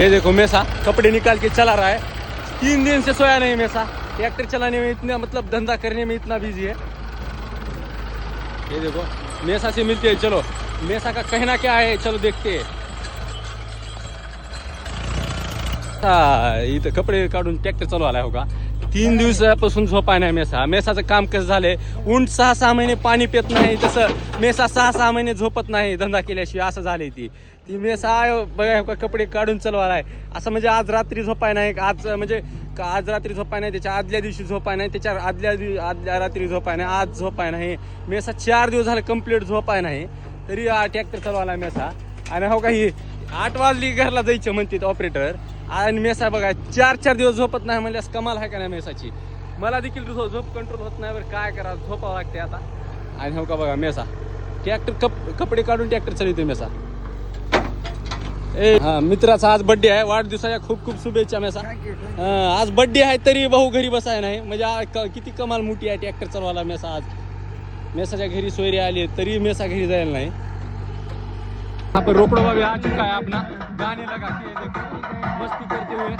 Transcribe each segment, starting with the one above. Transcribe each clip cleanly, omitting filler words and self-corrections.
ये देखो मेसा कपड़े निकाल के चला रहा है, 3 दिन से सोया नहीं मेसा। ट्रैक्टर चलाने में इतना मतलब धंधा करने में इतना बिजी है। ये देखो मेसा से मिलते हैं, चलो मेसा का कहना क्या है चलो देखते हैं। इथं कपडे काढून ट्रॅक्टर चालवायला हो का, 3 दिवसापासून झोपाय नाही मेसा। मेसाचं काम कसं झालंय, उंट 6-6 महिने पाणी पित नाही, तसं मेसा 6-6 महिने झोपत नाही धंदा केल्याशिवाय, असं झालंय ती मेसा बघा कपडे काढून चालवालाय असं। म्हणजे आज रात्री झोपाय नाही, आज म्हणजे आज रात्री झोपाय नाही, त्याच्या आदल्या दिवशी झोपाय नाही, त्याच्या आदल्या रात्री झोपाय नाही, आज झोपाय नाही मेसा। 4 दिवस झाले कंप्लीट झोपाय नाही, तरी ट्रॅक्टर चालवायला मेसा। आणि हो काही 8 वाजली घरला जायचं म्हणते ऑपरेटर, आणि मेसा बघा 4 दिवस झोपत नाही म्हणल्यास कमाल आहे का नाही मेसाची। मला देखील झोप कंट्रोल होत नाही, बरं काय करा, झोपावं लागते आता। आणि हो का बघा मेसा ट्रॅक्टर कपडे काढून ट्रॅक्टर चालवते मेसा। हा मित्राचा आज बर्थडे आहे, वाढदिवसाच्या खूप खूप शुभेच्छा मेसा। आज बर्थडे आहे तरी भाऊ घरी बसाय नाही, म्हणजे किती कमाल मोठी आहे ट्रॅक्टर चालवायला मेसा। आज मेसाच्या घरी सोयरी आली तरी मेसा घरी जायला नाही। यहाँ पर रोपड़ो बाबी आ चुका है अपना, गाने लगा के देखो मस्ती करते हुए।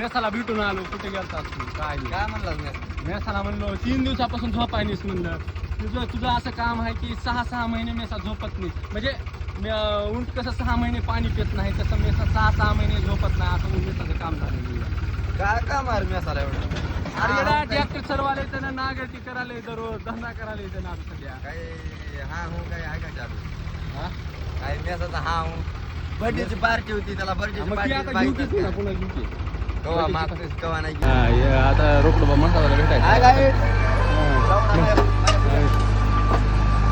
मेसाला भेटून आलो, कुठे गेलता काय म्हणला मेसाला म्हणलो 3 दिवसापासून झोपाय नाहीस म्हणलं। तुझं असं काम आहे की 6-6 महिने मेसा झोपत नाही, म्हणजे उंट कसं 6 महिने पाणी पित नाही तसं मेसा 6-6 महिने झोपत नाही, असं मेसाचं काम झालं। काय काम आहे मेसाला एवढं? अरे ट्रॅक्टर सर्वाले येतं, नागरटी करायला येतं, रोज धंदा करायला येतं ना सध्या। काय हा हो काय आहे का चालू? काय मेसाचा हा हो बर्थडेची पार्टी होती, त्याला बर्थडेची पार्टी कवा मागतेस कवा नाही। आता रोकडो मसाला भेटायचं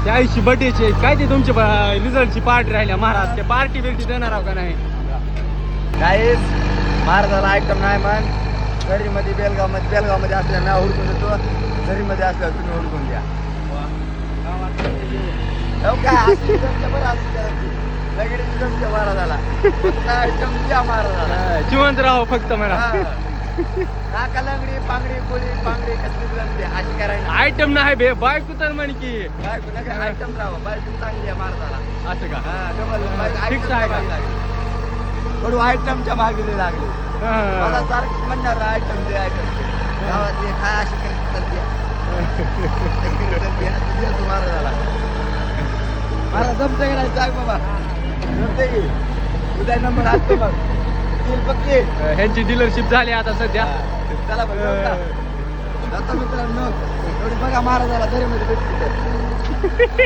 त्या दिवशी बर्थडेचे काय ते तुमचे रिझल्टची पार्टी राहिल्या महाराज, ते पार्टी बिर्टी देणार आहो का नाही? काहीच महाराजाला आयटम नाही मग घरीमध्ये बेलगावमध्ये असल्या मी हुडकून देतो, घरीमध्ये असल्यावर तुम्ही हुडकून द्या। काय लगेच जमच्या महाराजाला आयटम द्या महाराजाला, जिवंत राहो फक्त म्हणा। नाका लंगडी पांगडी पोळी पांगडी कसली जमते अशी करायला आयटम नाही बे, बायको तर म्हण की बायको नका आयटम राहावं, बायको चांगली आहे महाराजाला। असं का? फिक्स आहे का? थोडं आयटमच्या मागेली लागली मला सारखं म्हणणार आयटम दे आयटम गावात ये काय अशी करते महाराजाला। महाराज जमते का नाही सांग बाबा, जमते की उद्या नंबर असतो मग पक्की ह्यांची डीलरशिप झाली आता सध्या। चला बघ जातो मित्रांनो, थोडी बघा महाराजाला घरी मध्ये भेटते।